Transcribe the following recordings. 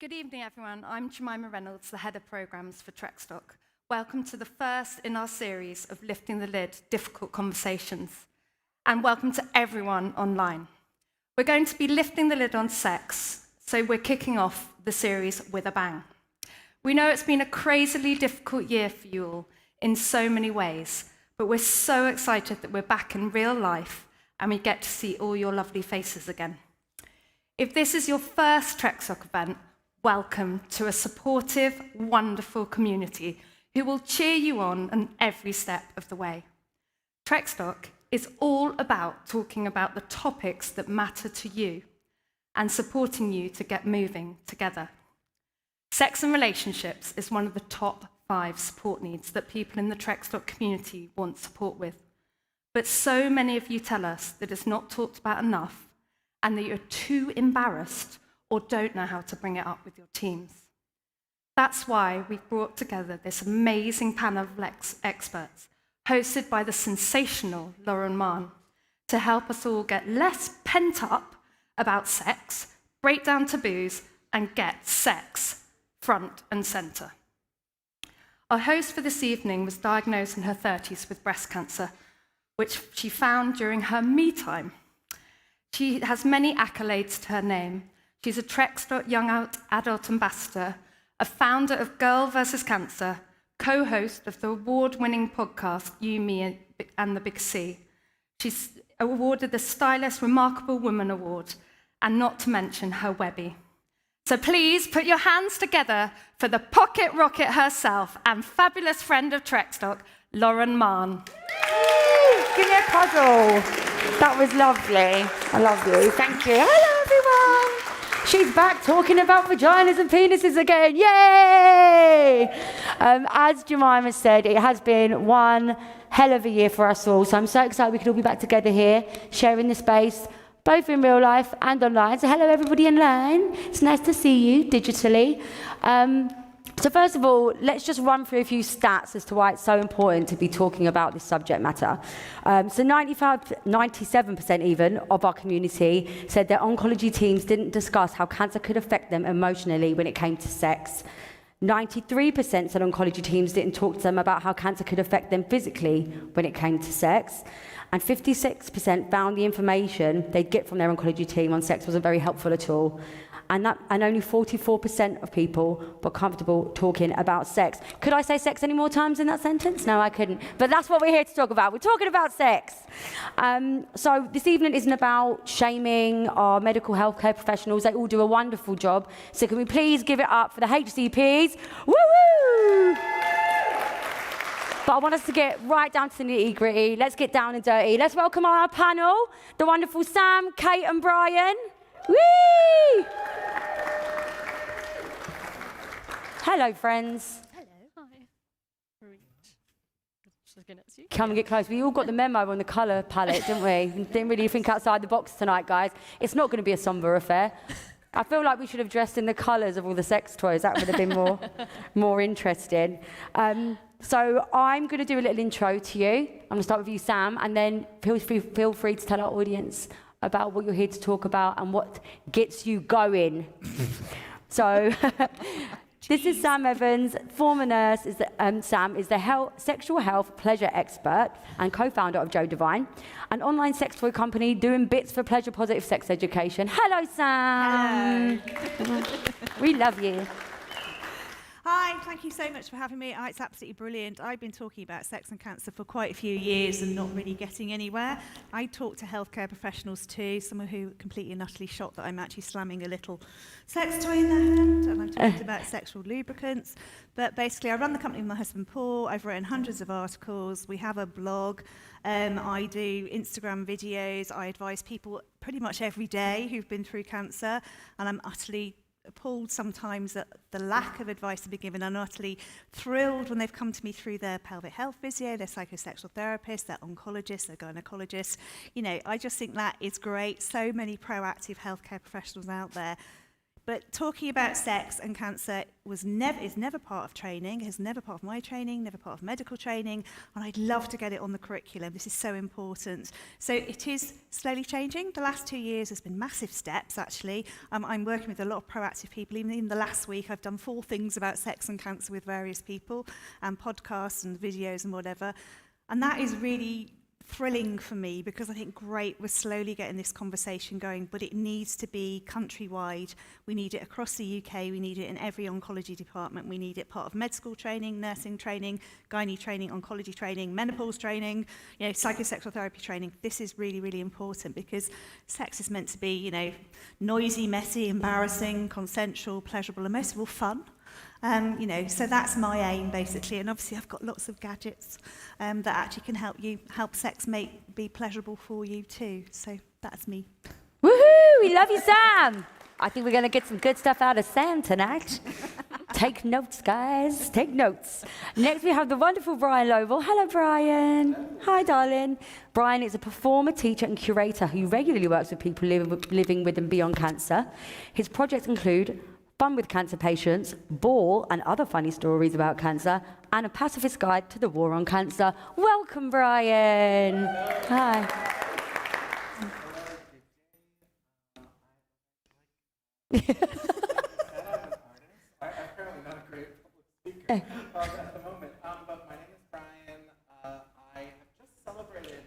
Good evening, everyone. I'm Jemima Reynolds, the Head of Programmes for Trekstock. Welcome to the first in our series of Lifting the Lid, Difficult Conversations. And welcome to everyone online. We're going to be lifting the lid on sex, so we're kicking off the series with a bang. We know it's been a crazily difficult year for you all in so many ways, but we're so excited that we're back in real life and we get to see all your lovely faces again. If this is your first Trekstock event, welcome to a supportive, wonderful community who will cheer you on every step of the way. Trekstock is all about talking about the topics that matter to you and supporting you to get moving together. Sex and relationships is one of the top 5 support needs that people in the Trekstock community want support with. But so many of you tell us that it's not talked about enough and that you're too embarrassed or don't know how to bring it up with your teams. That's why we've brought together this amazing panel of experts, hosted by the sensational Lauren Mahon, to help us all get less pent up about sex, break down taboos, and get sex front and centre. Our host for this evening was diagnosed in her 30s with breast cancer, which she found during her me time. She has many accolades to her name. She's a Trekstock Young Adult Ambassador, a founder of Girl vs. Cancer, co-host of the award-winning podcast You, Me and the Big C. She's awarded the Stylist Remarkable Woman Award, and not to mention her Webby. So please put your hands together for the pocket rocket herself and fabulous friend of Trekstock, Lauren Mahon. Give me a cuddle. That was lovely. I love you. Thank you. Hello, everyone. She's back talking about vaginas and penises again. Yay! As Jemima said, it has been one hell of a year for us all. So I'm so excited we could all be back together here, sharing the space, both in real life and online. So hello, everybody online. It's nice to see you digitally. So first of all, let's just run through a few stats as to why it's so important to be talking about this subject matter. So 97% even of our community said their oncology teams didn't discuss how cancer could affect them emotionally when it came to sex. 93% said oncology teams didn't talk to them about how cancer could affect them physically when it came to sex. And 56% found the information they'd get from their oncology team on sex wasn't very helpful at all. And only 44% of people were comfortable talking about sex. Could I say sex any more times in that sentence? No, I couldn't. But that's what we're here to talk about. We're talking about sex. So this evening isn't about shaming our medical healthcare professionals. They all do a wonderful job. So can we please give it up for the HCPs? Woo-woo! But I want us to get right down to the nitty-gritty. Let's get down and dirty. Let's welcome our panel, the wonderful Sam, Kate and Brian. Whee! Hello, friends. Hello, hi. Come and get close. We all got the memo on the colour palette, didn't we? Didn't really think outside the box tonight, guys. It's not going to be a sombre affair. I feel like we should have dressed in the colours of all the sex toys. That would have been more interesting. So I'm going to do a little intro to you. I'm going to start with you, Sam, and then feel free to tell our audience about what you're here to talk about and what gets you going. So this is Sam Evans, former nurse. Sam is the sexual health pleasure expert and co-founder of Joe Divine, an online sex toy company doing bits for pleasure positive sex education. Hello, Sam. Hello. We love you. Hi, thank you so much for having me. It's absolutely brilliant. I've been talking about sex and cancer for quite a few years and not really getting anywhere. I talk to healthcare professionals too, some who are completely and utterly shocked that I'm actually slamming a little sex toy in their hand, and I'm talking about sexual lubricants. But basically, I run the company with my husband Paul. I've written hundreds of articles. We have a blog. I do Instagram videos. I advise people pretty much every day who've been through cancer, and I'm utterly appalled sometimes at the lack of advice to be given. I'm utterly thrilled when they've come to me through their pelvic health physio, their psychosexual therapist, their oncologist, their gynecologist. You know, I just think that is great. So many proactive healthcare professionals out there. But talking about sex and cancer is never part of training, is never part of my training, never part of medical training, and I'd love to get it on the curriculum. This is so important. So it is slowly changing. The last 2 years has been massive steps, actually. I'm working with a lot of proactive people. Even in the last week, I've done 4 things about sex and cancer with various people, and podcasts and videos and whatever. And that is really thrilling for me, because I think, great, we're slowly getting this conversation going, but it needs to be countrywide. We need it across the UK. We need it in every oncology department. We need it part of med school training, nursing training, gynae training, oncology training, menopause training, psychosexual therapy training. This is really, really important, because sex is meant to be, noisy, messy, embarrassing, consensual, pleasurable, and most of all fun. So that's my aim, basically. And obviously I've got lots of gadgets that actually can help sex be pleasurable for you too. So that's me. Woohoo! We love you, Sam. I think we're going to get some good stuff out of Sam tonight. Take notes, guys. Take notes. Next, we have the wonderful Brian Lobel. Hello, Brian. Hi, darling. Brian is a performer, teacher, and curator who regularly works with people living with and beyond cancer. His projects include Fun with Cancer Patients, Ball and Other Funny Stories About Cancer, and A Pacifist Guide to the War on Cancer. Welcome, Brian. Hi. I'm currently not a great public speaker at the moment, but my name is Brian. I have just celebrated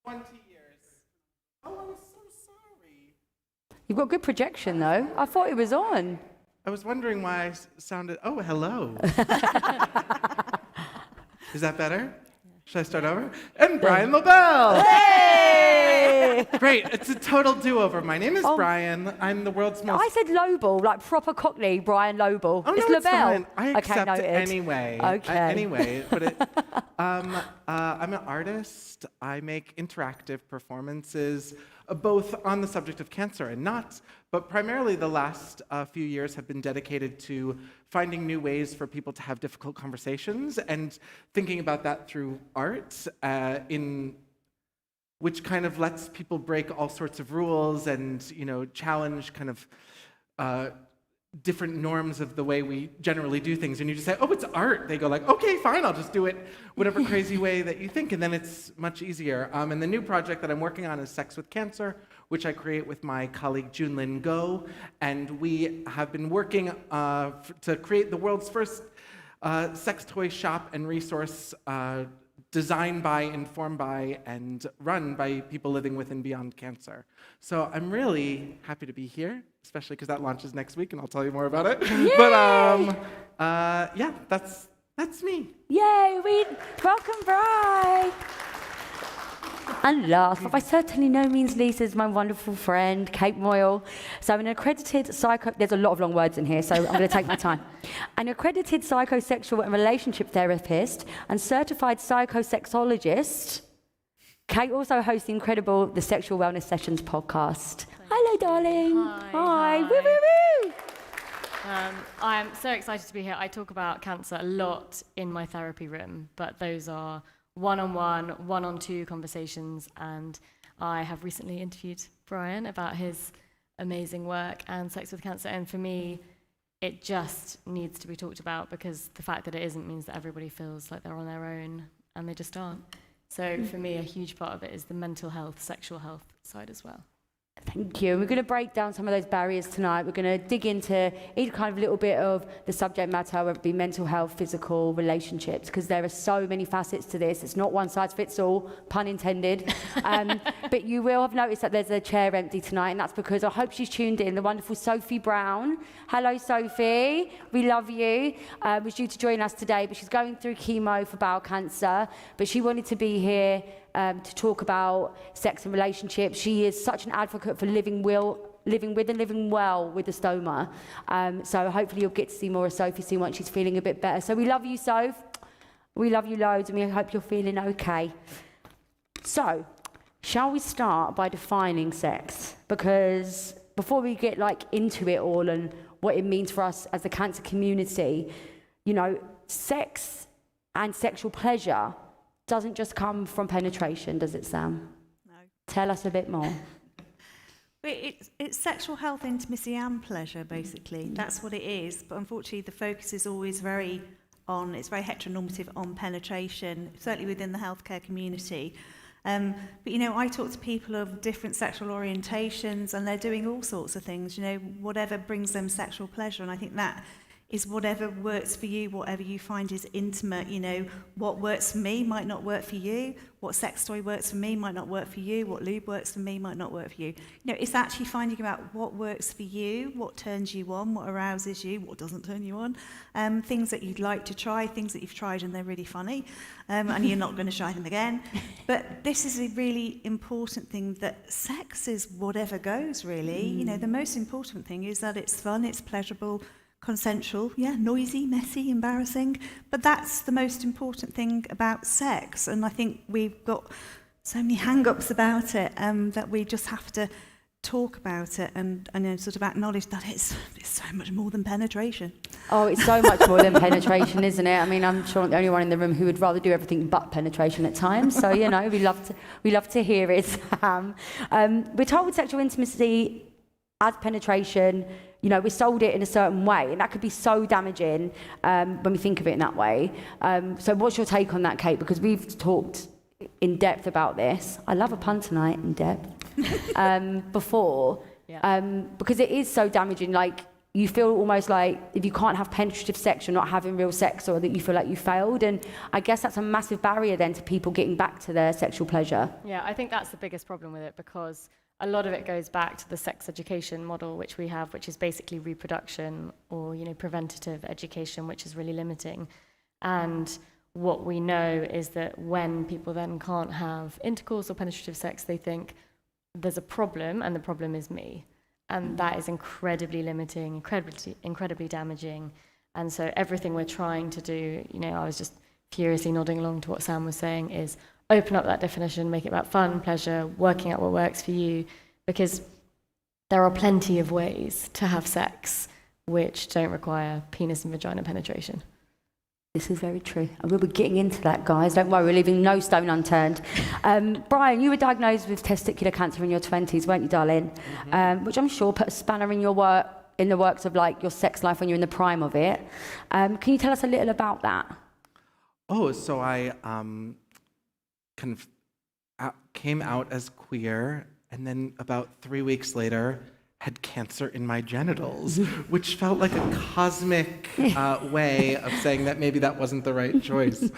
20 years. Oh, I'm so sorry. You've got good projection, though. I thought it was on. I was wondering why I sounded. Oh, hello. Is that better? Should I start over? And Brian Lobel. Hey! Great, it's a total do-over. My name is Brian. I'm the world's most... I said Lobel, like proper Cockney, Brian Lobel. Oh, it's no, Lobel. it's fine. I accept noted. anyway. Okay. Anyway, but I'm an artist. I make interactive performances, both on the subject of cancer and not, but primarily the last few years have been dedicated to finding new ways for people to have difficult conversations and thinking about that through art, which kind of lets people break all sorts of rules and, challenge kind of different norms of the way we generally do things. And you just say, oh, it's art. They go like, okay, fine, I'll just do it whatever crazy way that you think. And then it's much easier. And the new project that I'm working on is Sex with Cancer, which I create with my colleague Junlin Go. And we have been working to create the world's first sex toy shop and resource designed by, informed by, and run by people living with and beyond cancer. So I'm really happy to be here, especially because that launches next week, and I'll tell you more about it. Yay! But yeah, that's me. Yay! Welcome, Brian. And last, but by certainly no means least, is my wonderful friend, Kate Moyle. So I'm an accredited there's a lot of long words in here, so I'm going to take my time. An accredited psychosexual and relationship therapist and certified psychosexologist. Kate also hosts the incredible The Sexual Wellness Sessions podcast. Hello, darling. Hi. Woo, woo, woo. I'm so excited to be here. I talk about cancer a lot in my therapy room, but those are one-on-one, one-on-two conversations, and I have recently interviewed Brian about his amazing work and Sex with Cancer, and for me, it just needs to be talked about, because the fact that it isn't means that everybody feels like they're on their own, and they just aren't. So for me, a huge part of it is the mental health, sexual health side as well. Thank you. We're going to break down some of those barriers tonight. We're going to dig into each kind of little bit of the subject matter, whether it be mental health, physical, relationships, because there are so many facets to this. It's not one size fits all, pun intended. But you will have noticed that there's a chair empty tonight, and that's because I hope she's tuned in, the wonderful Sophie Brown. Hello, Sophie. We love you. Was due to join us today, but she's going through chemo for bowel cancer, but she wanted to be here to talk about sex and relationships. She is such an advocate for living with and living well with the stoma. So hopefully you'll get to see more of Sophie soon once she's feeling a bit better. So we love you, Soph. We love you loads, and we hope you're feeling okay. So, shall we start by defining sex? Because before we get into it all and what it means for us as the cancer community, sex and sexual pleasure doesn't just come from penetration, does it, Sam? No. Tell us a bit more. But it's sexual health, intimacy and pleasure, basically. That's what it is. But unfortunately, the focus is always it's very heteronormative on penetration, certainly within the healthcare community. But, I talk to people of different sexual orientations, and they're doing all sorts of things, whatever brings them sexual pleasure. And I think that is whatever works for you, whatever you find is intimate. What works for me might not work for you. What sex toy works for me might not work for you. What lube works for me might not work for you. It's actually finding out what works for you, what turns you on, what arouses you, what doesn't turn you on, things that you'd like to try, things that you've tried and they're really funny, and you're not going to try them again. But this is a really important thing, that sex is whatever goes, really. The most important thing is that it's fun, it's pleasurable, consensual, noisy, messy, embarrassing, but that's the most important thing about sex. And I think we've got so many hang-ups about it that we just have to talk about it and sort of acknowledge that it's so much more than penetration. Oh, it's so much more than penetration, isn't it? I mean, I'm sure I'm the only one in the room who would rather do everything but penetration at times. So, we love to hear it. We're told with sexual intimacy as penetration, we sold it in a certain way, and that could be so damaging when we think of it in that way. So what's your take on that, Kate? Because we've talked in depth about this. I love a pun tonight, in depth, before, because it is so damaging. Like, you feel almost like if you can't have penetrative sex, you're not having real sex, or that you feel like you failed. And I guess that's a massive barrier then to people getting back to their sexual pleasure. Yeah, I think that's the biggest problem with it, because a lot of it goes back to the sex education model which we have, which is basically reproduction or, preventative education, which is really limiting. And what we know is that when people then can't have intercourse or penetrative sex, they think there's a problem and the problem is me. And that is incredibly limiting, incredibly damaging. And so everything we're trying to do, I was just furiously nodding along to what Sam was saying, is open up that definition, make it about fun, pleasure, working out what works for you, because there are plenty of ways to have sex which don't require penis and vagina penetration. This is very true. And we'll be getting into that, guys. Don't worry, we're leaving no stone unturned. Brian, you were diagnosed with testicular cancer in your 20s, weren't you, darling? Mm-hmm. Which I'm sure put a spanner in the works of your sex life when you're in the prime of it. Can you tell us a little about that? Oh, so I came out as queer, and then about 3 weeks later had cancer in my genitals, which felt like a cosmic way of saying that maybe that wasn't the right choice.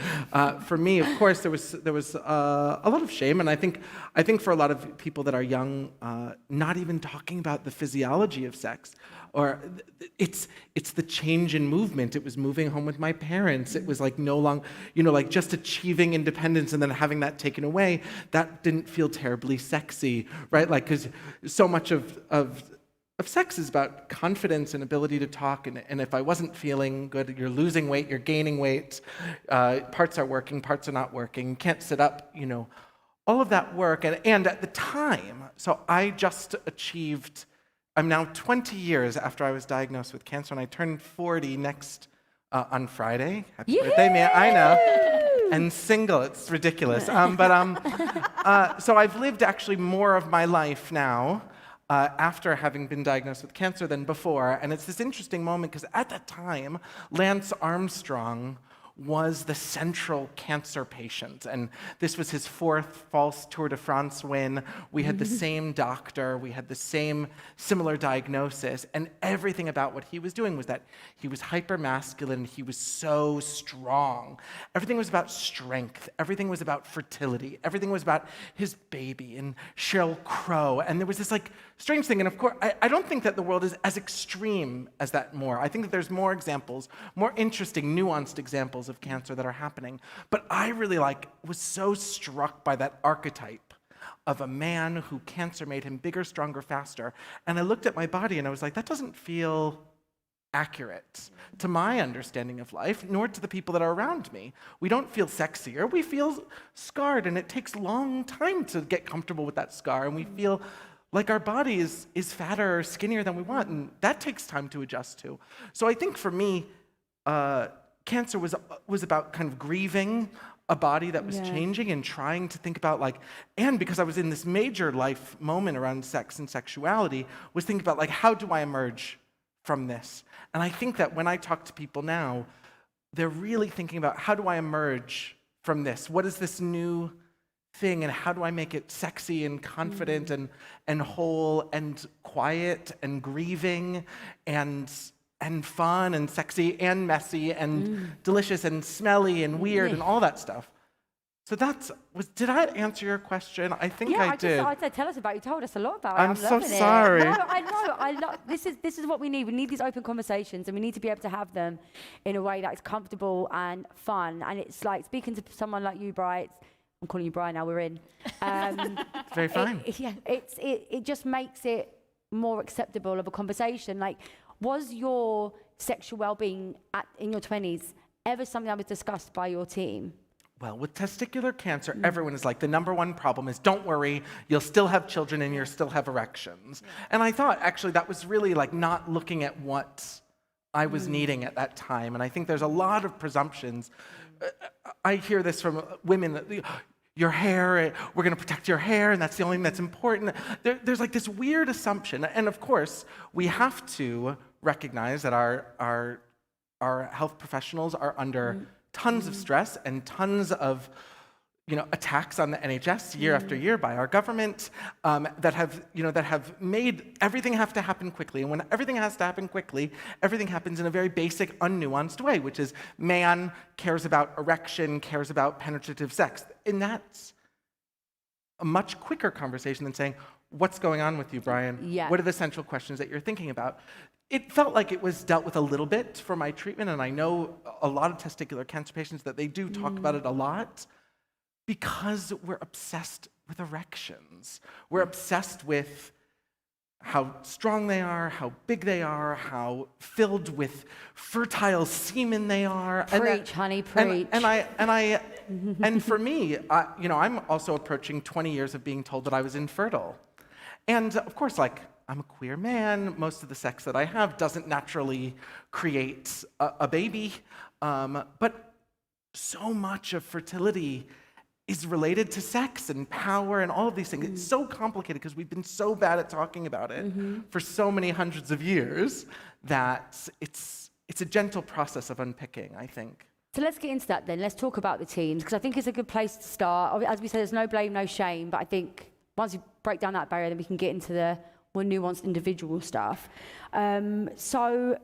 For me, of course, there was a lot of shame, and I think for a lot of people that are young, not even talking about the physiology of sex, or it's the change in movement. It was moving home with my parents. It was like no longer, just achieving independence and then having that taken away. That didn't feel terribly sexy, right? Because so much of sex is about confidence and ability to talk, and if I wasn't feeling good, you're losing weight, you're gaining weight, parts are working, parts are not working, can't sit up, all of that work. And at the time, so I just achieved, I'm now 20 years after I was diagnosed with cancer, and I turned 40 next on Friday. Happy birthday, Mia. I know. And single, it's ridiculous. So I've lived actually more of my life now after having been diagnosed with cancer than before. And it's this interesting moment because at that time, Lance Armstrong was the central cancer patient. And this was his 4th false Tour de France win. We had the same doctor. We had the same similar diagnosis. And everything about what he was doing was that he was hyper-masculine. He was so strong. Everything was about strength. Everything was about fertility. Everything was about his baby and Sheryl Crow. And there was this strange thing. And of course, I don't think that the world is as extreme as that more. I think that there's more examples, more interesting, nuanced examples of cancer that are happening. But I really was so struck by that archetype of a man who cancer made him bigger, stronger, faster. And I looked at my body and I was like, that doesn't feel accurate to my understanding of life, nor to the people that are around me. We don't feel sexier, we feel scarred, and it takes a long time to get comfortable with that scar, and we feel like our body is fatter or skinnier than we want, and that takes time to adjust to. So I think for me, cancer was about kind of grieving a body that was changing and trying to think about like, and because I was in this major life moment around sex and sexuality, was thinking about like, how do I emerge from this? And I think that when I talk to people now, they're really thinking about how do I emerge from this? What is this new thing and how do I make it sexy and confident and whole and quiet and grieving and fun and sexy and messy and delicious and smelly and weird and all that stuff. So did I answer your question? I think I did. I said, tell us about it. You told us a lot about it. I'm so loving sorry. It. No, I know. This is what we need. We need these open conversations, and we need to be able to have them in a way that is comfortable and fun. And it's like speaking to someone like you, Bright. I'm calling you Brian now. We're in. It's very fine. It just makes it more acceptable of a conversation. Like, was your sexual well-being in your 20s ever something that was discussed by your team? Well, with testicular cancer, everyone is like, the number one problem is don't worry, you'll still have children and you'll still have erections. And I thought, actually, that was really like not looking at what I was needing at that time. And I think there's a lot of presumptions. I hear this from women, that your hair, we're going to protect your hair, and that's the only thing that's important. There's like this weird assumption. And of course, we have to recognize that our health professionals are under tons of stress and tons of attacks on the NHS year after year by our government that have made everything have to happen quickly. And when everything has to happen quickly, everything happens in a very basic, unnuanced way, which is man cares about erection, cares about penetrative sex. And that's a much quicker conversation than saying, what's going on with you, Brian? Yeah. What are the central questions that you're thinking about? It felt like it was dealt with a little bit for my treatment, and I know a lot of testicular cancer patients that they do talk about it a lot because we're obsessed with erections. We're obsessed with how strong they are, how big they are, how filled with fertile semen they are. Preach, honey, preach. And for me, I'm also approaching 20 years of being told that I was infertile. And of course, like, I'm a queer man. Most of the sex that I have doesn't naturally create a baby. But so much of fertility is related to sex and power and all of these things. It's so complicated because we've been so bad at talking about it for so many hundreds of years that it's a gentle process of unpicking, I think. So let's get into that then. Let's talk about the teams, because I think it's a good place to start. As we said, there's no blame, no shame, but I think once you break down that barrier, then we can get into the more nuanced individual stuff. So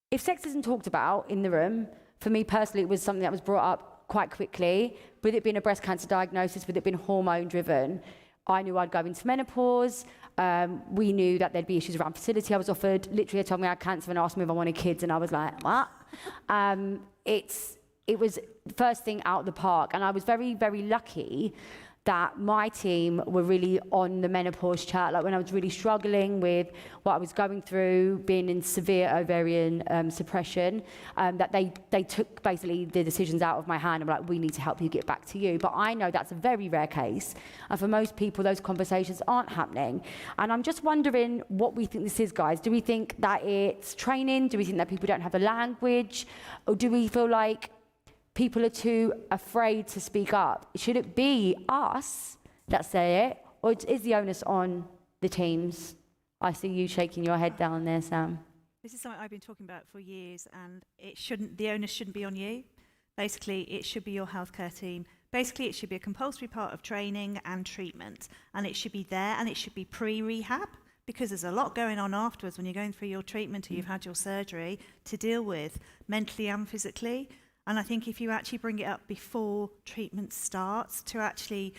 if sex isn't talked about in the room, for me personally, it was something that was brought up quite quickly. With it being a breast cancer diagnosis, with it being hormone driven, I knew I'd go into menopause. We knew that there'd be issues around fertility. I was offered, literally, they told me I had cancer and asked me if I wanted kids, and I was like, what? It was the first thing out of the park, and I was very, very lucky that my team were really on the menopause chat. Like when I was really struggling with what I was going through, being in severe ovarian suppression, that they took basically the decisions out of my hand and were like, we need to help you get back to you. But I know that's a very rare case. And for most people, those conversations aren't happening. And I'm just wondering what we think this is, guys. Do we think that it's training? Do we think that people don't have the language? Or do we feel like people are too afraid to speak up? Should it be us that say it, or is the onus on the teams? I see you shaking your head down there, Sam. This is something I've been talking about for years, and the onus shouldn't be on you. Basically, it should be your healthcare team. Basically, it should be a compulsory part of training and treatment, and it should be there, and it should be pre-rehab, because there's a lot going on afterwards when you're going through your treatment or you've had your surgery to deal with, mentally and physically. And I think if you actually bring it up before treatment starts, to actually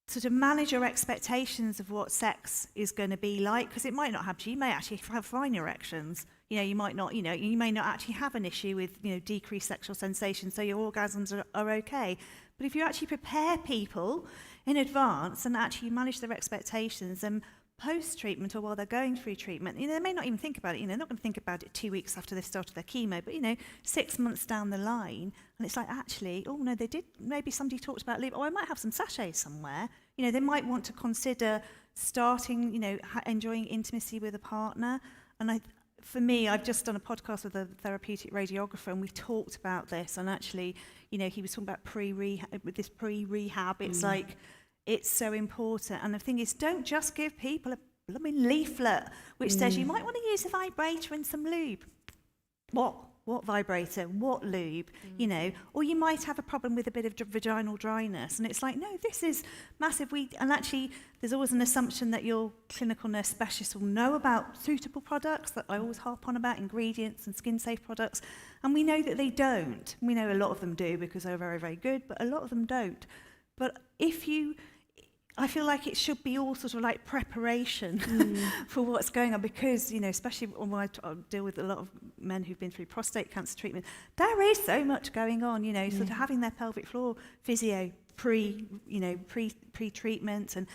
sort of manage your expectations of what sex is going to be like, because it might not happen to you. You may actually have fine erections. You might not, you may not actually have an issue with, decreased sexual sensation, so your orgasms are okay. But if you actually prepare people in advance and actually manage their expectations, and post-treatment or while they're going through treatment, they may not even think about it. They're not going to think about it 2 weeks after they've started their chemo, but 6 months down the line, and it's like, actually, oh no, they did. Maybe somebody talked about leave. Oh, I might have some sachets somewhere. They might want to consider starting, enjoying intimacy with a partner. And for me, I've just done a podcast with a therapeutic radiographer, and we talked about this. And actually, he was talking about pre-rehab. It's like, it's so important. And the thing is, don't just give people a blooming leaflet which says you might want to use a vibrator and some lube. What vibrator? What lube? Or you might have a problem with a bit of vaginal dryness, and it's like, no, this is massive. And actually, there's always an assumption that your clinical nurse specialist will know about suitable products. That I always harp on about ingredients and skin-safe products, and we know that they don't. We know a lot of them do because they're very, very good, but a lot of them don't. But I feel like it should be all sort of like preparation for what's going on, because, especially when I deal with a lot of men who've been through prostate cancer treatment, there is so much going on, sort of having their pelvic floor physio pre-treatment, and,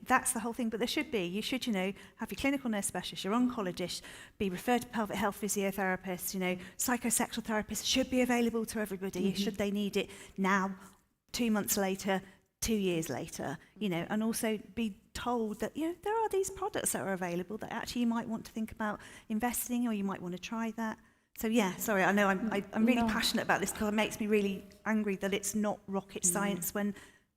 that's the whole thing. But you should, have your clinical nurse specialist, your oncologist, be referred to pelvic health physiotherapists, psychosexual therapists should be available to everybody, should they need it now, 2 months later, 2 years later, and also be told that, there are these products that are available that actually you might want to think about investing, or you might want to try that. So sorry, I know I'm really passionate about this, because it makes me really angry that it's not rocket science when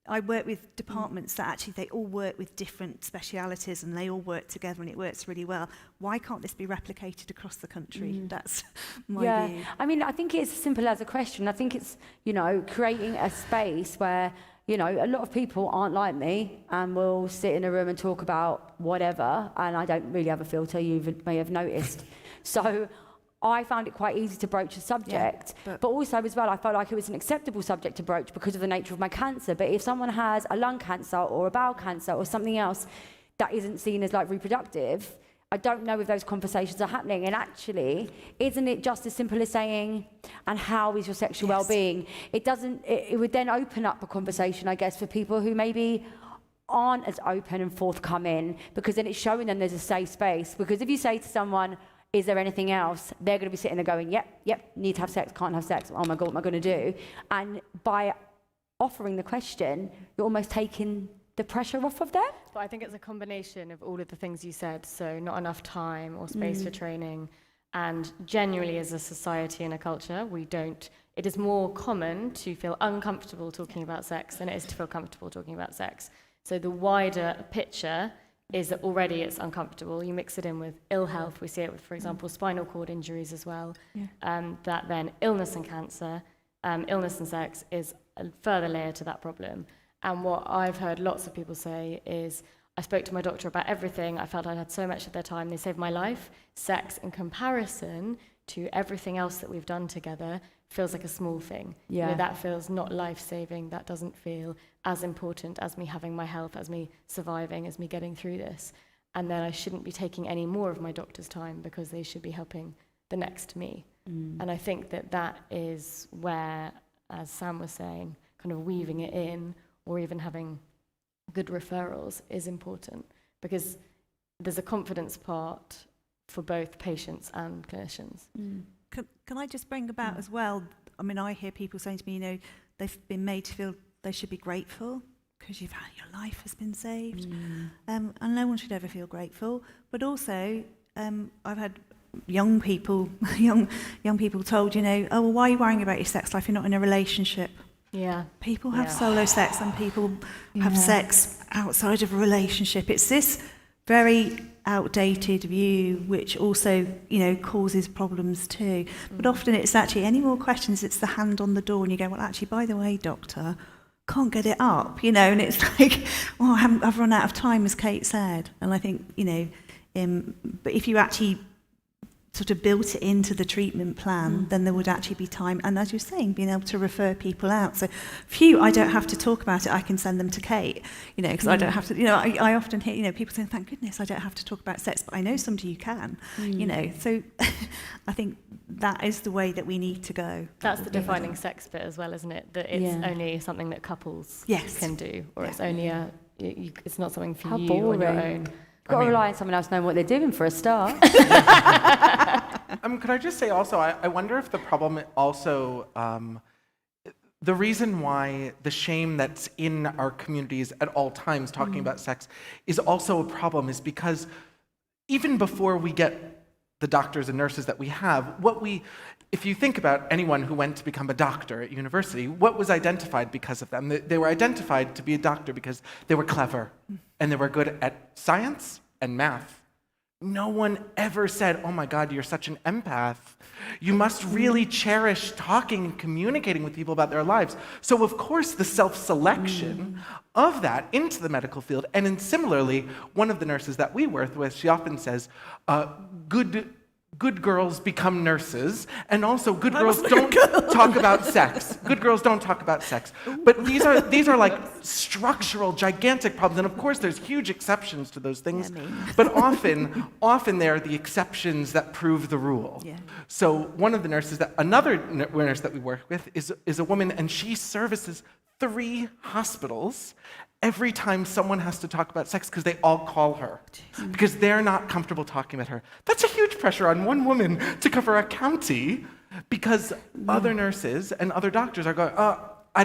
I work with departments that actually they all work with different specialities and they all work together and it works really well. Why can't this be replicated across the country? That's my view. I mean, I think it's as simple as a question. I think it's, creating a space where, a lot of people aren't like me and will sit in a room and talk about whatever, and I don't really have a filter, you may have noticed. So I found it quite easy to broach a subject, but also as well, I felt like it was an acceptable subject to broach because of the nature of my cancer. But if someone has a lung cancer or a bowel cancer or something else that isn't seen as like reproductive, I don't know if those conversations are happening. And actually, isn't it just as simple as saying, and how is your sexual well-being? It would then open up a conversation, I guess, for people who maybe aren't as open and forthcoming, because then it's showing them there's a safe space. Because if you say to someone, is there anything else? They're going to be sitting there going, yep, need to have sex, can't have sex. Oh my God, what am I going to do? And by offering the question, you're almost taking the pressure off of them. But I think it's a combination of all of the things you said. So not enough time or space for training. And generally as a society and a culture, it is more common to feel uncomfortable talking about sex than it is to feel comfortable talking about sex. So the wider picture is that already it's uncomfortable. You mix it in with ill health. We see it with, for example, spinal cord injuries as well. That then illness and cancer, illness and sex is a further layer to that problem. And what I've heard lots of people say is, I spoke to my doctor about everything. I felt I had so much of their time. They saved my life. Sex, in comparison to everything else that we've done together, feels like a small thing. That feels not life-saving. That doesn't feel as important as me having my health, as me surviving, as me getting through this. And then I shouldn't be taking any more of my doctor's time, because they should be helping the next me. And I think that is where, as Sam was saying, kind of weaving it in, or even having good referrals is important, because there's a confidence part for both patients and clinicians. Can I just bring about as well, I mean, I hear people saying to me, they've been made to feel they should be grateful because your life has been saved. And no one should ever feel grateful. But also, I've had young people told, oh, well, why are you worrying about your sex life? You're not in a relationship. People have solo sex, and people have sex outside of a relationship. It's this very outdated view which also, causes problems too. But often it's actually, any more questions, it's the hand on the door, and you go, well, actually, by the way, doctor, can't get it up, and it's like, oh, I've run out of time, as Kate said. And I think, but if you actually sort of built it into the treatment plan, then there would actually be time. And as you're saying, being able to refer people out. So I don't have to talk about it, I can send them to Kate, because I don't have to, I often hear, people saying, thank goodness I don't have to talk about sex, but I know somebody who can, So I think that is the way that we need to go. That's the defining sex bit as well, isn't it? That it's only something that couples can do, or it's only it's not something for you on your own. Got to rely on someone else knowing what they're doing for a start. Could I just say also, I wonder if the problem also, the reason why the shame that's in our communities at all times talking about sex is also a problem is because even before we get the doctors and nurses that we have, if you think about anyone who went to become a doctor at university, what was identified because of them? They were identified to be a doctor because they were clever and they were good at science and math. No one ever said, oh my God, you're such an empath. You must really cherish talking and communicating with people about their lives. So of course the self-selection of that into the medical field, and then similarly, one of the nurses that we work with, she often says, good girls become nurses, and also good girls don't talk about sex. Good girls don't talk about sex. But these are like structural, gigantic problems, and of course there's huge exceptions to those things, but often they're the exceptions that prove the rule. Yeah. So one of the nurses, another nurse that we work with is a woman, and she services 3 hospitals every time someone has to talk about sex because they all call her because they're not comfortable talking about her. That's a huge pressure on one woman to cover a county because other nurses and other doctors are going, I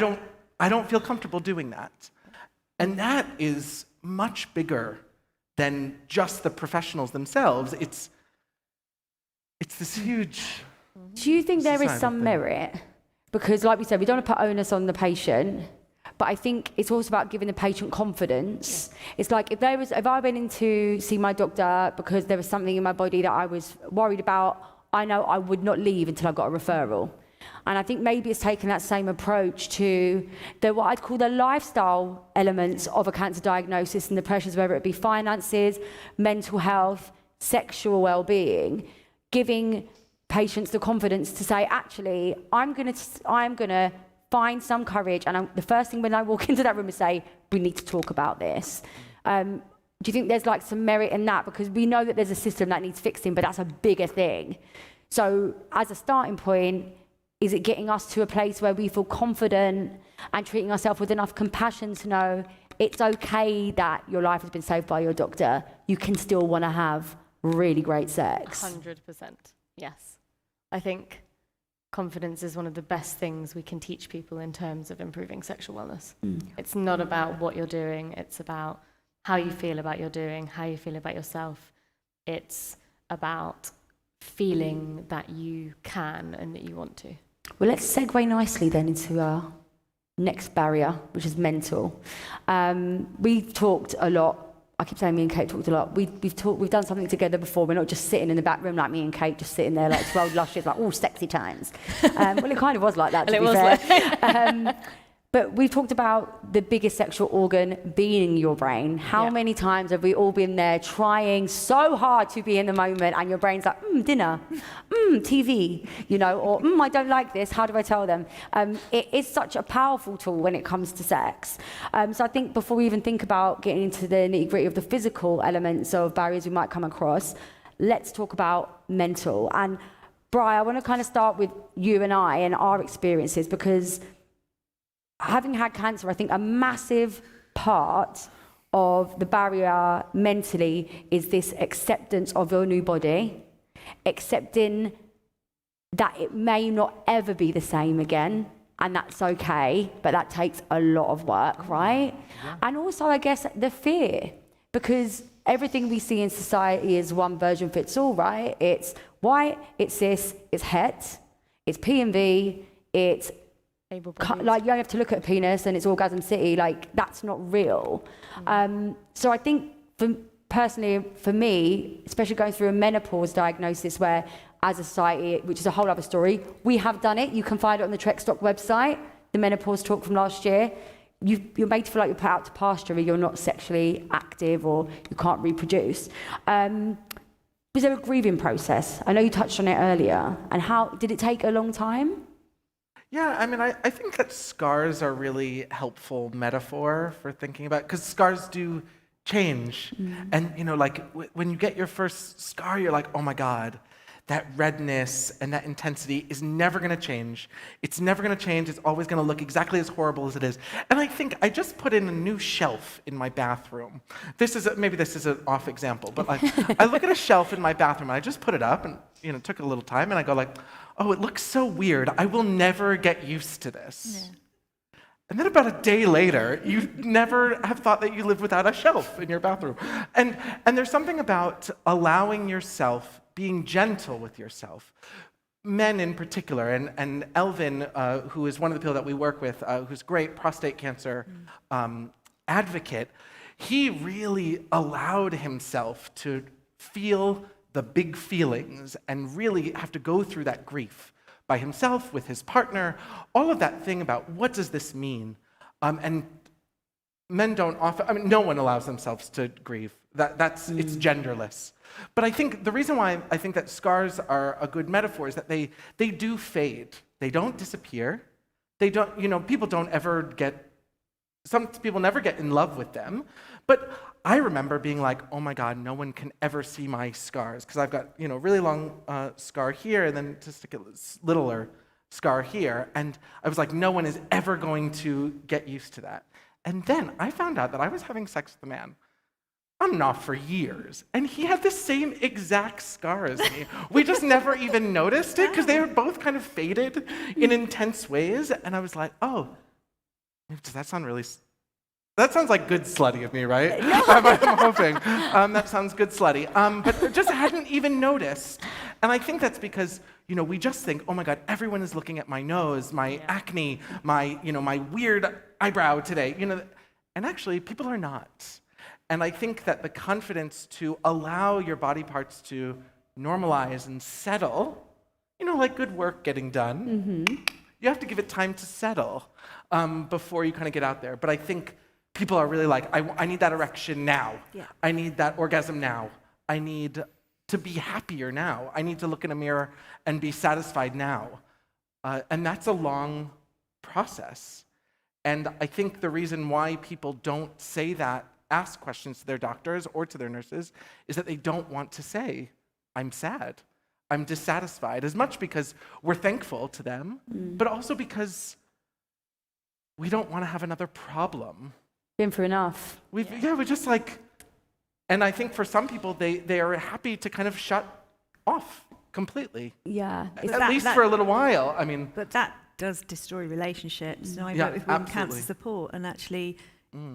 don't feel comfortable doing that. And that is much bigger than just the professionals themselves. It's this huge... Do you think there is some merit? Because like we said, we don't want to put onus on the patient, but I think it's also about giving the patient confidence. Yeah. It's like if I went in to see my doctor because there was something in my body that I was worried about, I know I would not leave until I got a referral. And I think maybe it's taken that same approach to what I'd call the lifestyle elements of a cancer diagnosis and the pressures, whether it be finances, mental health, sexual well-being, giving patients the confidence to say, actually, I'm gonna find some courage, and the first thing when I walk into that room is say, we need to talk about this. Do you think there's like some merit in that? Because we know that there's a system that needs fixing, but that's a bigger thing. So as a starting point, is it getting us to a place where we feel confident and treating ourselves with enough compassion to know it's okay that your life has been saved by your doctor, you can still want to have really great sex? 100%, yes. I think confidence is one of the best things we can teach people in terms of improving sexual wellness. It's not about what you're doing, it's about how you feel about your doing, how you feel about yourself. It's about feeling that you can and that you want to. Well, let's segue nicely then into our next barrier, which is mental. We've talked a lot. I keep saying me and Kate talked a lot. We've done something together before. We're not just sitting in the back room like me and Kate, just sitting there like 12 lushes, like, sexy times. Well, it kind of was like that, to be fair. But we've talked about the biggest sexual organ being your brain. How many times have we all been there trying so hard to be in the moment, and your brain's like, dinner, TV, or I don't like this, how do I tell them? It is such a powerful tool when it comes to sex. So I think before we even think about getting into the nitty-gritty of the physical elements of barriers we might come across, let's talk about mental. And Bri, I want to kind of start with you and I and our experiences, because having had cancer, I think a massive part of the barrier mentally is this acceptance of your new body, accepting that it may not ever be the same again, and that's okay, but that takes a lot of work, right? Yeah. And also, I guess, the fear, because everything we see in society is one version fits all, right? It's white, it's cis, it's het, it's P and V, it's like you only have to look at a penis and it's orgasm city. Like, that's not real. So I think personally for me, especially going through a menopause diagnosis, where as a society, which is a whole other story, we have done it. You can find it on the Trekstock website, the menopause talk from last year. You're made to feel like you're put out to pasture, or you're not sexually active, or you can't reproduce. Was there a grieving process? I know you touched on it earlier. And how did it take a long time? Yeah, I mean, I think that scars are really helpful metaphor for thinking about, because scars do change. And, like when you get your first scar, you're like, oh my God, that redness and that intensity is never going to change. It's never going to change. It's always going to look exactly as horrible as it is. And I think I just put in a new shelf in my bathroom. Maybe this is an off example, but like I look at a shelf in my bathroom and I just put it up, and it took a little time, and I go like, oh, it looks so weird. I will never get used to this. Yeah. And then about a day later, you never have thought that you lived without a shelf in your bathroom. And there's something about allowing yourself, being gentle with yourself. Men in particular, and Elvin, who is one of the people that we work with, who's a great prostate cancer advocate, he really allowed himself to feel the big feelings and really have to go through that grief by himself, with his partner, all of that thing about what does this mean? And men don't often, I mean, no one allows themselves to grieve. It's genderless. But I think the reason why I think that scars are a good metaphor is that they do fade. They don't disappear. They don't, people don't ever get, some people never get in love with them. But I remember being like, oh my God, no one can ever see my scars. Because I've got, really long scar here and then just a littler scar here. And I was like, no one is ever going to get used to that. And then I found out that I was having sex with a man on and off for years. And he had the same exact scar as me. We just never even noticed it because they were both kind of faded in intense ways. And I was like, oh, does that sound really... That sounds like good slutty of me, right? No. I'm hoping. That sounds good slutty. But just hadn't even noticed. And I think that's because, we just think, oh my God, everyone is looking at my nose, my acne, my weird eyebrow today. And actually, people are not. And I think that the confidence to allow your body parts to normalize and settle, like good work getting done, you have to give it time to settle before you kind of get out there. But I think people are really like, I need that erection now. Yeah. I need that orgasm now. I need to be happier now. I need to look in a mirror and be satisfied now. And that's a long process. And I think the reason why people don't say that, ask questions to their doctors or to their nurses, is that they don't want to say, I'm sad, I'm dissatisfied, as much because we're thankful to them, but also because we don't want to have another problem. Been through enough. We just like, and I think for some people, they are happy to kind of shut off completely. Yeah. At least for a little while, I mean. But that does destroy relationships. I work with women cancer support, and actually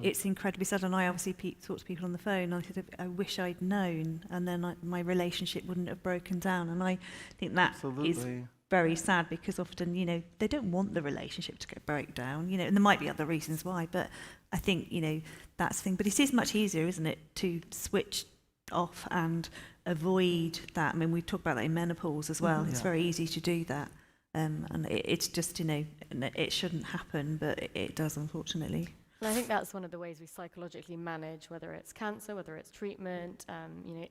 it's incredibly sad. And I obviously talk to people on the phone, and I said, I wish I'd known, and then my relationship wouldn't have broken down. And I think that is very sad, because often, they don't want the relationship to break down, and there might be other reasons why, but I think, that's the thing. But it is much easier, isn't it, to switch off and avoid that. I mean, we talk about that in menopause as well. It's very easy to do that. And it's just, it shouldn't happen, but it does, unfortunately. And I think that's one of the ways we psychologically manage, whether it's cancer, whether it's treatment,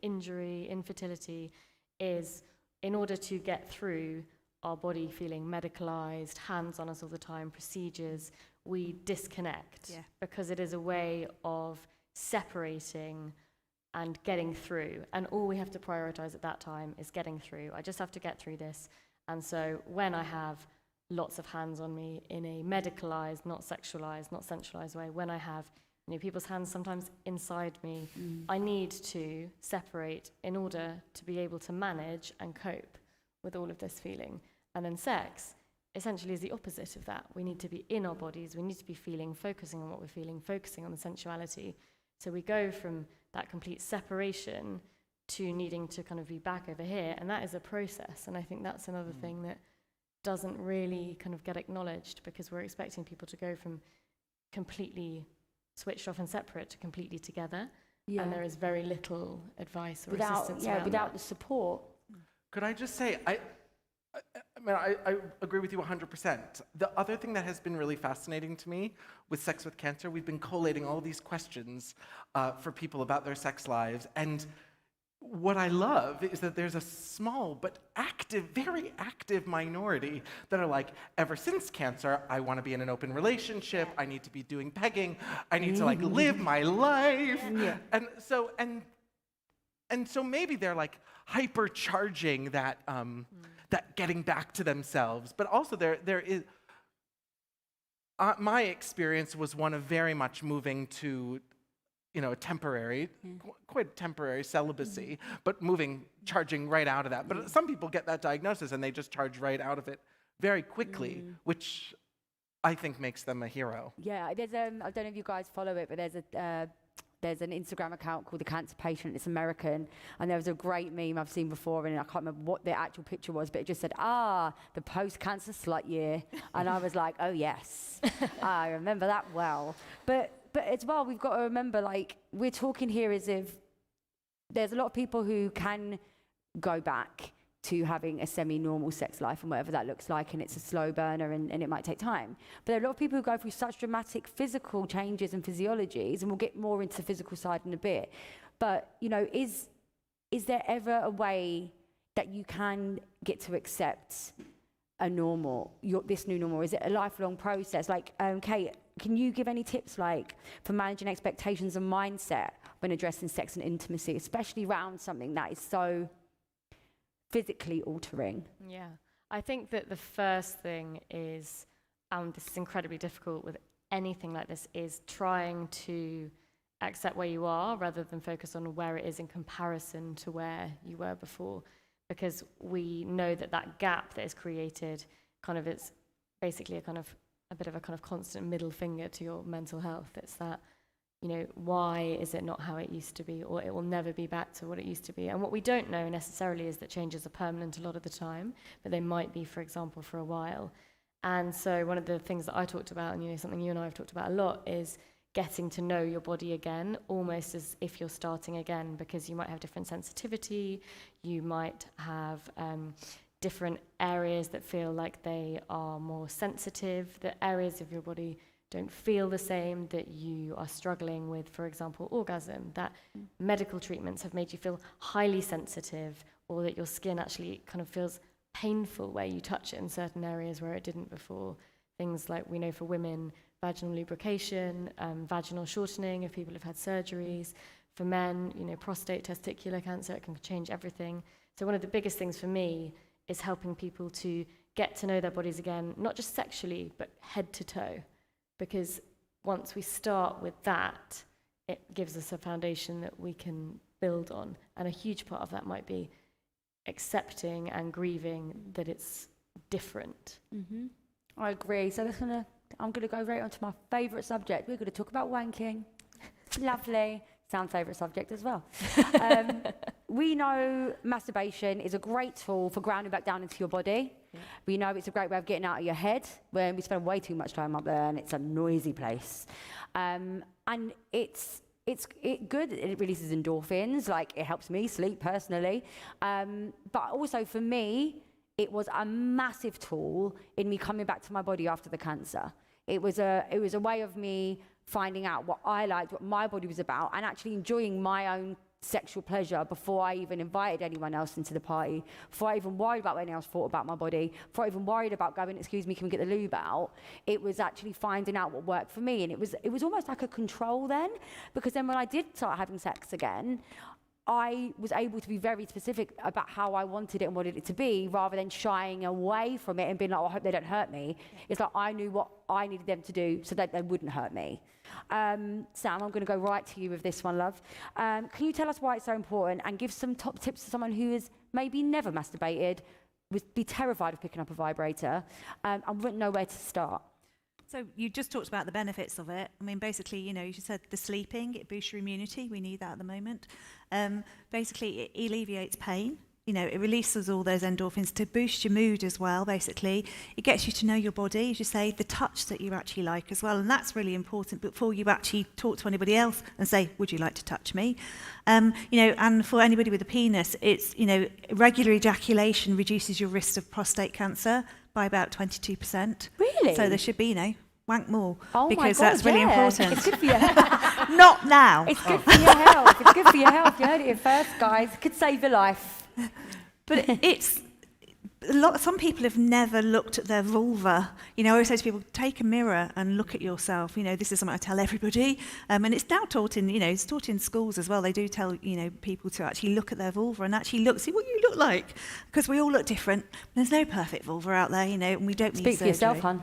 injury, infertility, is in order to get through our body feeling medicalized, hands on us all the time, procedures, we disconnect because it is a way of separating and getting through. And all we have to prioritize at that time is getting through. I just have to get through this. And so when I have lots of hands on me in a medicalized, not sexualized, not sensualized way, when I have people's hands sometimes inside me, I need to separate in order to be able to manage and cope with all of this feeling. And then sex essentially is the opposite of that. We need to be in our bodies, we need to be feeling, focusing on what we're feeling, focusing on the sensuality. So we go from that complete separation to needing to kind of be back over here, and that is a process. And I think that's another thing that doesn't really kind of get acknowledged, because we're expecting people to go from completely switched off and separate to completely together, and there is very little advice or assistance around without that. the support. Could I just say, I agree with you 100%. The other thing that has been really fascinating to me with Sex with Cancer, we've been collating all these questions for people about their sex lives, and what I love is that there's a small but active, very active minority that are like, ever since cancer, I want to be in an open relationship, I need to be doing pegging, I need to like live my life. Yeah. And so maybe they're like hypercharging that that getting back to themselves, but also there is my experience was one of very much moving to a temporary, quite temporary celibacy, but charging right out of that. But some people get that diagnosis and they just charge right out of it very quickly, which I think makes them a hero. Yeah, there's I don't know if you guys follow it, but there's an Instagram account called The Cancer Patient. It's American, and there was a great meme I've seen before, and I can't remember what the actual picture was, but it just said, the post-cancer slut year. And I was like, oh yes, I remember that well. But as well, we've got to remember, like, we're talking here as if there's a lot of people who can go back to having a semi-normal sex life and whatever that looks like, and it's a slow burner and it might take time. But there are a lot of people who go through such dramatic physical changes and physiologies, and we'll get more into the physical side in a bit. But, you know, is there ever a way that you can get to accept a normal, this new normal? Is it a lifelong process? Like, Kate, can you give any tips, like, for managing expectations and mindset when addressing sex and intimacy, especially around something that is so physically altering? Yeah, I think that the first thing is, this is incredibly difficult with anything like this, is trying to accept where you are rather than focus on where it is in comparison to where you were before. Because we know that gap that is created kind of is basically a bit of a kind of constant middle finger to your mental health. It's that, you know, why is it not how it used to be, or it will never be back to what it used to be? And what we don't know necessarily is that changes are permanent a lot of the time, but they might be, for example, for a while. And so one of the things that I talked about, and, you know, something you and I have talked about a lot, is getting to know your body again, almost as if you're starting again, because you might have different sensitivity, you might have different areas that feel like they are more sensitive, the areas of your body don't feel the same, that you are struggling with, for example, orgasm, that medical treatments have made you feel highly sensitive, or that your skin actually kind of feels painful where you touch it in certain areas where it didn't before. Things like, we know for women, vaginal lubrication, vaginal shortening if people have had surgeries. For men, you know, prostate, testicular cancer, it can change everything. So one of the biggest things for me is helping people to get to know their bodies again, not just sexually, but head to toe. Because once we start with that, it gives us a foundation that we can build on. And a huge part of that might be accepting and grieving that it's different. Mm-hmm. I agree. So I'm going to go right on to my favourite subject. We're going to talk about wanking. Lovely. Sam's favourite subject as well. We know masturbation is a great tool for grounding back down into your body. Yeah. We know it's a great way of getting out of your head when we spend way too much time up there and it's a noisy place. And it's good. It releases endorphins, like it helps me sleep personally. But also for me, it was a massive tool in me coming back to my body after the cancer. It was a way of me finding out what I liked, what my body was about, and actually enjoying my own sexual pleasure before I even invited anyone else into the party, before I even worried about what anyone else thought about my body, before I even worried about going, excuse me, can we get the lube out? It was actually finding out what worked for me. And it was almost like a control then, because then when I did start having sex again, I was able to be very specific about how I wanted it and wanted it to be, rather than shying away from it and being like, oh, I hope they don't hurt me. It's like I knew what I needed them to do so that they wouldn't hurt me. Sam, I'm going to go right to you with this one, love. Can you tell us why it's so important, and give some top tips to someone who has maybe never masturbated, would be terrified of picking up a vibrator, and wouldn't know where to start? So you just talked about the benefits of it. I mean, basically, you know, you said the sleeping, it boosts your immunity. We need that at the moment. Basically, it alleviates pain. You know, it releases all those endorphins to boost your mood as well, basically. It gets you to know your body, as you say, the touch that you actually like as well. And that's really important before you actually talk to anybody else and say, would you like to touch me? You know, and for anybody with a penis, it's, you know, regular ejaculation reduces your risk of prostate cancer by about 22%. Really? So there should be, you know, wank more. Oh because my God, that's really important. It's good for your health. Not now. It's good for your health. It's good for your health. You heard it here first, guys. It could save your life. But it's some people have never looked at their vulva. You know, I always say to people, take a mirror and look at yourself. You know, this is something I tell everybody. And it's now taught in, you know, it's taught in schools as well. They do tell, you know, people to actually look at their vulva and actually see what you look like. Because we all look different. There's no perfect vulva out there, you know, and we don't need surgery. Speak for yourself, hon.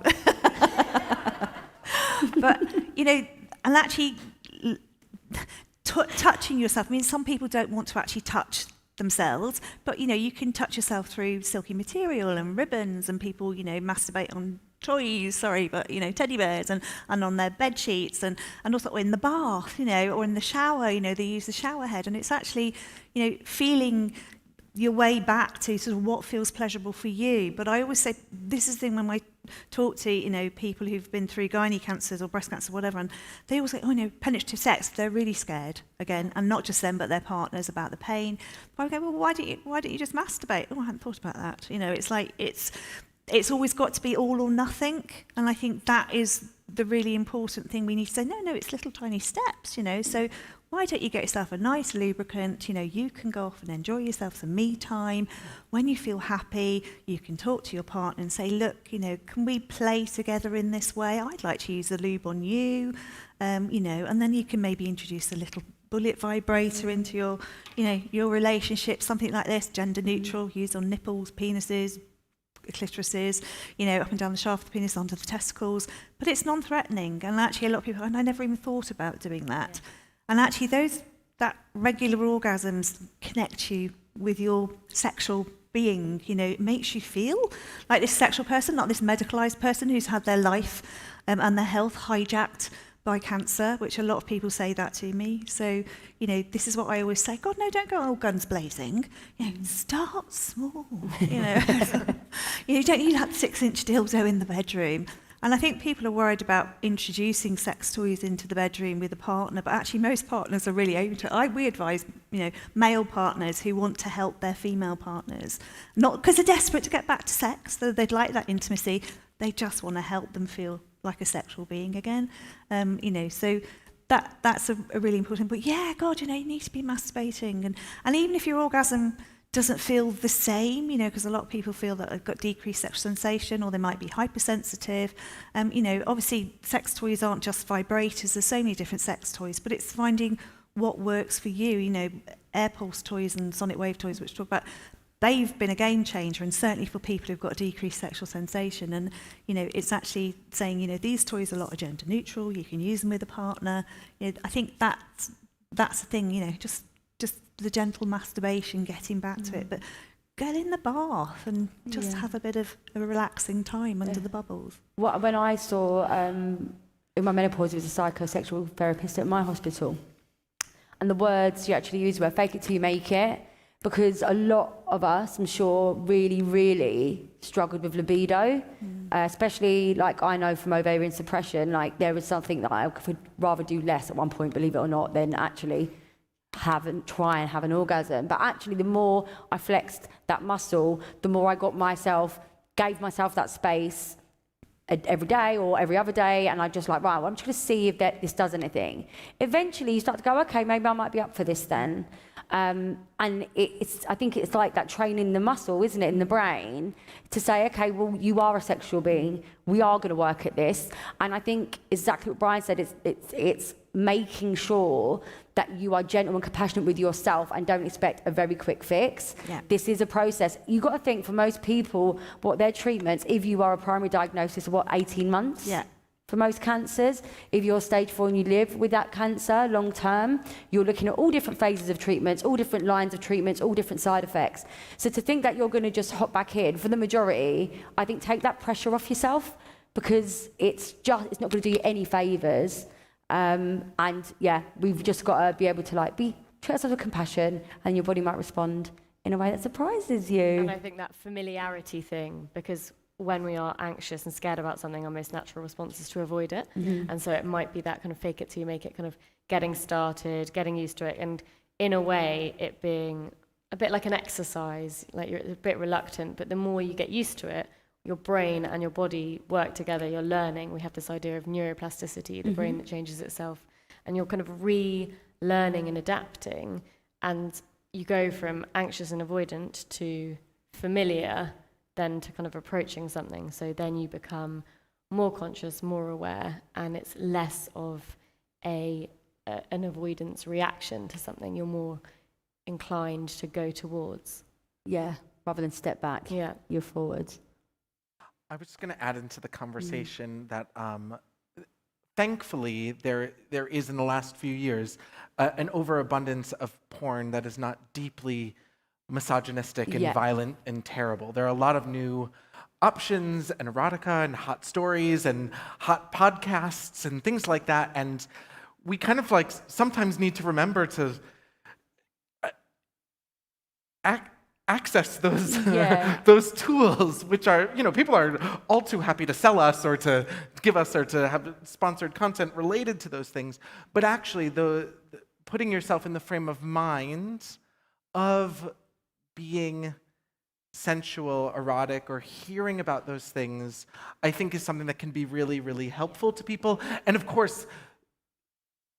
But, you know, and actually touching yourself, I mean, some people don't want to actually touch themselves, but, you know, you can touch yourself through silky material and ribbons, and people, you know, masturbate on toys, sorry, but, teddy bears and on their bed sheets and also in the bath, or in the shower, they use the shower head. And it's actually, feeling your way back to sort of what feels pleasurable for you. But I always say, this is the thing when I talk to, people who've been through gynae cancers or breast cancer, whatever, and they always say, penetrative sex, they're really scared, again, and not just them, but their partners, about the pain. But I go, well, why don't you just masturbate? Oh, I hadn't thought about that. It's like, it's always got to be all or nothing. And I think that is the really important thing we need to say, no, it's little tiny steps, so why don't you get yourself a nice lubricant? You can go off and enjoy yourself some me time. When you feel happy, you can talk to your partner and say, look, can we play together in this way? I'd like to use the lube on you, and then you can maybe introduce a little bullet vibrator into your, your relationship, something like this, gender neutral, used on nipples, penises, clitorises, up and down the shaft of the penis, onto the testicles. But it's non-threatening, and actually a lot of people, and I never even thought about doing that. And actually that regular orgasms connect you with your sexual being, it makes you feel like this sexual person, not this medicalised person who's had their life and their health hijacked by cancer, which a lot of people say that to me. So, this is what I always say, God, no, don't go all guns blazing. Start small, You don't need that 6-inch dildo in the bedroom. And I think people are worried about introducing sex toys into the bedroom with a partner, but actually most partners are really open to it. We advise, male partners who want to help their female partners, not because they're desperate to get back to sex, so they'd like that intimacy, they just want to help them feel like a sexual being again. So that's a really important point. Yeah, God, you need to be masturbating. And even if your orgasm doesn't feel the same, because a lot of people feel that they've got decreased sexual sensation or they might be hypersensitive. Obviously sex toys aren't just vibrators, there's so many different sex toys, but it's finding what works for you. Air pulse toys and sonic wave toys, which we talk about, they've been a game changer, and certainly for people who've got a decreased sexual sensation. And, it's actually saying, these toys are a lot of gender neutral, you can use them with a partner. I think that's the thing, just the gentle masturbation, getting back to it, but get in the bath and just have a bit of a relaxing time under the bubbles. When I saw, in my menopause, there was a psychosexual therapist at my hospital, and the words she actually used were fake it till you make it, because a lot of us, I'm sure, really, really struggled with libido, especially, like, I know from ovarian suppression, like, there was something that I could rather do less at one point, believe it or not, than actually try and have an orgasm. But actually, the more I flexed that muscle, the more I gave myself that space every day or every other day, and I just like, right, well, I'm just going to see if this does anything. Eventually, you start to go, okay, maybe I might be up for this then. And I think it's like that training the muscle, isn't it, in the brain, to say, okay, well, you are a sexual being. We are going to work at this. And I think exactly what Brian said, it's making sure that you are gentle and compassionate with yourself and don't expect a very quick fix. Yeah. This is a process. You've got to think, for most people, what their treatments, if you are a primary diagnosis, 18 months? Yeah. For most cancers, if you're stage 4 and you live with that cancer long term, you're looking at all different phases of treatments, all different lines of treatments, all different side effects. So to think that you're going to just hop back in, for the majority, I think take that pressure off yourself, because it's not going to do you any favours. And yeah, we've just got to be able to treat ourselves with compassion, and your body might respond in a way that surprises you. And I think that familiarity thing, because when we are anxious and scared about something, our most natural response is to avoid it. Mm-hmm. And so it might be that kind of fake it till you make it, kind of getting started, getting used to it, and in a way it being a bit like an exercise, like you're a bit reluctant, but the more you get used to it, your brain and your body work together, you're learning. We have this idea of neuroplasticity, the brain that changes itself, and you're kind of relearning and adapting, and you go from anxious and avoidant to familiar, then to kind of approaching something. So then you become more conscious, more aware, and it's less of an avoidance reaction to something. You're more inclined to go towards. Yeah, rather than step back. Yeah, you're forwards. I was just going to add into the conversation that thankfully there is, in the last few years, an overabundance of porn that is not deeply misogynistic and violent and terrible. There are a lot of new options and erotica and hot stories and hot podcasts and things like that. And we kind of like sometimes need to remember to access those those tools, which are, people are all too happy to sell us or to give us or to have sponsored content related to those things. But actually, the putting yourself in the frame of mind of being sensual, erotic, or hearing about those things, I think is something that can be really, really helpful to people. And of course,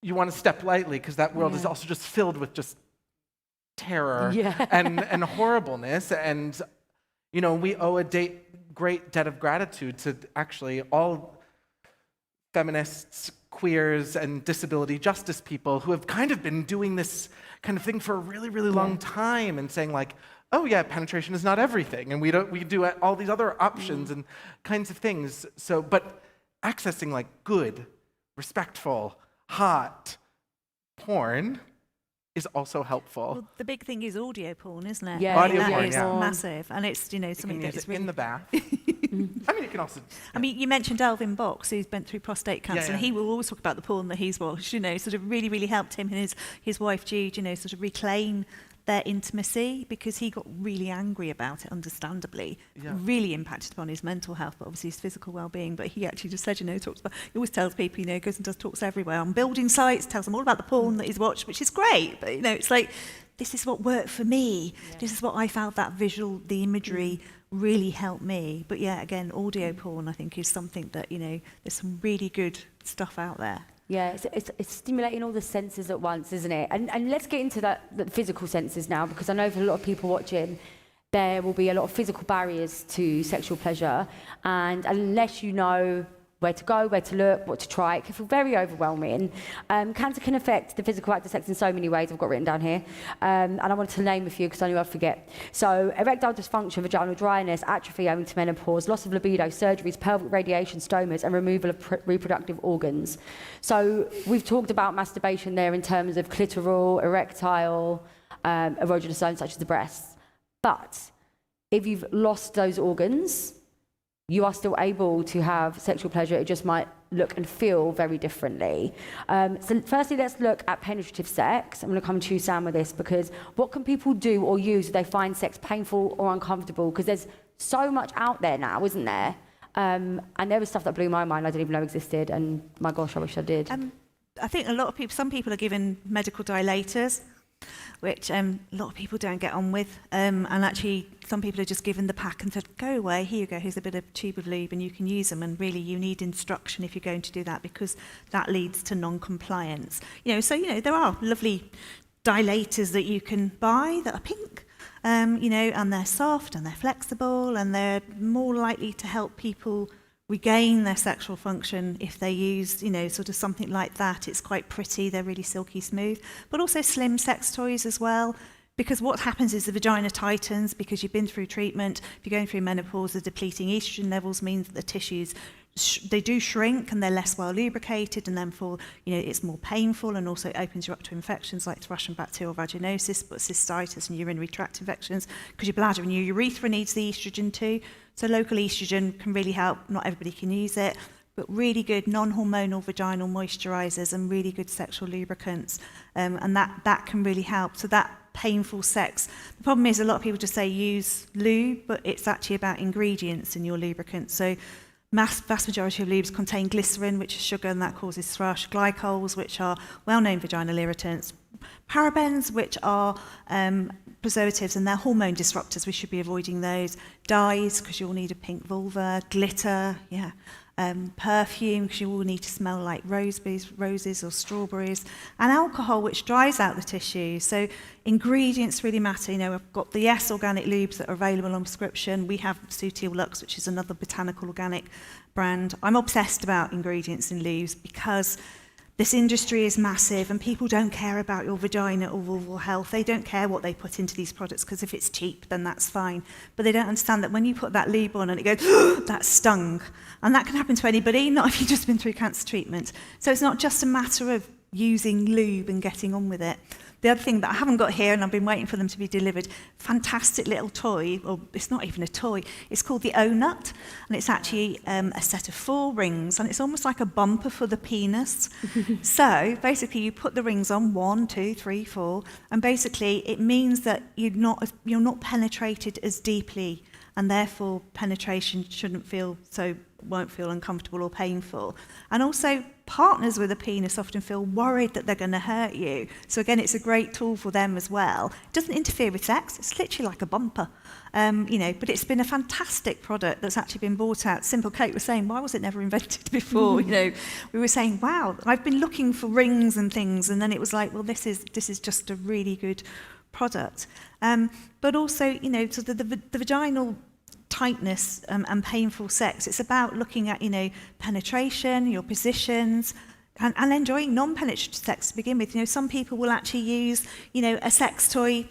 you want to step lightly because that world is also just filled with just terror and horribleness. And, we owe a great debt of gratitude to actually all feminists, queers, and disability justice people who have kind of been doing this kind of thing for a really, really long time and saying like, oh yeah, penetration is not everything, and we do all these other options and kinds of things. So, but accessing like good, respectful, hot porn is also helpful. Well, the big thing is audio porn, isn't it? Yeah, I mean, audio porn, is massive, and it's something use that's it really in the bath. I mean, you can also. I mean, you mentioned Alvin Box, who's been through prostate cancer, and he will always talk about the porn that he's watched, sort of really, really helped him and his wife Jude, sort of reclaim their intimacy, because he got really angry about it, understandably. Really impacted upon his mental health, but obviously his physical well-being. But he actually just said, talks about, he always tells people, goes and does talks everywhere on building sites, tells them all about the porn that he's watched, which is great. But, it's like, this is what worked for me. This is what I found, that visual, the imagery really helped me. But yeah, again, audio porn, I think, is something that, there's some really good stuff out there. Yeah, it's stimulating all the senses at once, isn't it? And let's get into the physical senses now, because I know for a lot of people watching, there will be a lot of physical barriers to sexual pleasure. And unless you know where to go, where to look, what to try, it can feel very overwhelming. Cancer can affect the physical act of sex in so many ways, I've got written down here. And I wanted to name a few because I knew I'd forget. So erectile dysfunction, vaginal dryness, atrophy owing to menopause, loss of libido, surgeries, pelvic radiation, stomas, and removal of reproductive organs. So we've talked about masturbation there in terms of clitoral, erectile, erogenous zones such as the breasts. But if you've lost those organs, you are still able to have sexual pleasure. It just might look and feel very differently. So firstly, let's look at penetrative sex. I'm going to come to you, Sam, with this, because what can people do or use if they find sex painful or uncomfortable? Because there's so much out there now, isn't there? And there was stuff that blew my mind I didn't even know existed, and my gosh, I wish I did. I think some people are given medical dilators, which a lot of people don't get on with. And actually, some people are just given the pack and said, go away, here you go, here's a bit of tube of lube and you can use them. And really, you need instruction if you're going to do that, because that leads to non-compliance. There are lovely dilators that you can buy that are pink, and they're soft and they're flexible and they're more likely to help people regain their sexual function if they use, sort of something like that. It's quite pretty, they're really silky smooth, but also slim sex toys as well, because what happens is the vagina tightens because you've been through treatment. If you're going through menopause, the depleting estrogen levels means that the tissues, they do shrink and they're less well lubricated, and therefore, it's more painful, and also opens you up to infections like thrush and bacterial vaginosis, but cystitis and urinary tract infections, because your bladder and your urethra needs the estrogen too. So local estrogen can really help. Not everybody can use it, but really good non-hormonal vaginal moisturizers and really good sexual lubricants, and that can really help. So that painful sex. The problem is a lot of people just say use lube, but it's actually about ingredients in your lubricant. So vast majority of lubes contain glycerin, which is sugar, and that causes thrush, glycols, which are well-known vaginal irritants, parabens, which are preservatives, and they're hormone disruptors. We should be avoiding those. Dyes, because you'll need a pink vulva. Glitter, perfume, because you will need to smell like roses or strawberries. And alcohol, which dries out the tissue. So ingredients really matter. I've got the Yes organic lubes that are available on prescription. We have Sutil Luxe, which is another botanical organic brand. I'm obsessed about ingredients in lubes because this industry is massive and people don't care about your vagina or vulval health. They don't care what they put into these products, because if it's cheap, then that's fine. But they don't understand that when you put that lube on and it goes, that stung. And that can happen to anybody, not if you've just been through cancer treatment. So it's not just a matter of using lube and getting on with it. The other thing that I haven't got here, and I've been waiting for them to be delivered, fantastic little toy, or it's not even a toy, it's called the O-Nut, and it's actually a set of 4 rings, and it's almost like a bumper for the penis. So basically you put the rings on, 1, 2, 3, 4, and basically it means that you're not penetrated as deeply, and therefore penetration won't feel uncomfortable or painful. And also, partners with a penis often feel worried that they're going to hurt you. So again, it's a great tool for them as well. It doesn't interfere with sex. It's literally like a bumper. But it's been a fantastic product that's actually been brought out. Simple Kate was saying, why was it never invented before? We were saying, wow, I've been looking for rings and things, and then it was like, well, this is just a really good product. But also, so the vaginal tightness and painful sex, it's about looking at, penetration, your positions, and enjoying non-penetrative sex to begin with. Some people will actually use, a sex toy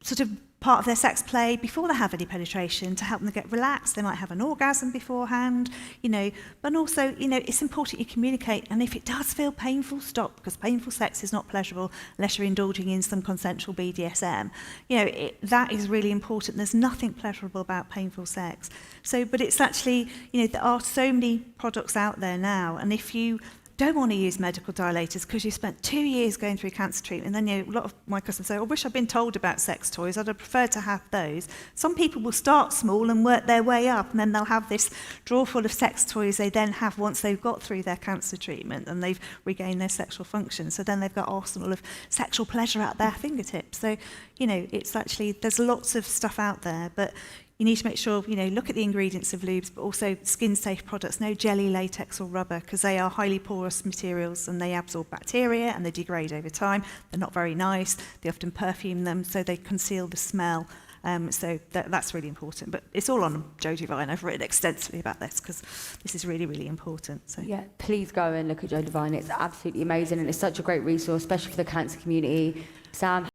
sort of part of their sex play before they have any penetration to help them get relaxed. They might have an orgasm beforehand, but also, it's important you communicate. And if it does feel painful, stop, because painful sex is not pleasurable unless you're indulging in some consensual BDSM. That is really important. There's nothing pleasurable about painful sex. But it's actually, there are so many products out there now, and if you don't want to use medical dilators because you spent 2 years going through cancer treatment, and then a lot of my customers say, I wish I'd been told about sex toys, I'd have preferred to have those. Some people will start small and work their way up, and then they'll have this drawer full of sex toys they then have once they've got through their cancer treatment and they've regained their sexual function. So then they've got an arsenal of sexual pleasure at their fingertips. So, it's actually, there's lots of stuff out there, but you need to make sure, look at the ingredients of lubes, but also skin-safe products, no jelly, latex or rubber, because they are highly porous materials and they absorb bacteria and they degrade over time. They're not very nice. They often perfume them, so they conceal the smell. So that's really important. But it's all on Joe Divine. I've written extensively about this because this is really, really important. So yeah, please go and look at Joe Divine. It's absolutely amazing, and it's such a great resource, especially for the cancer community. Sam,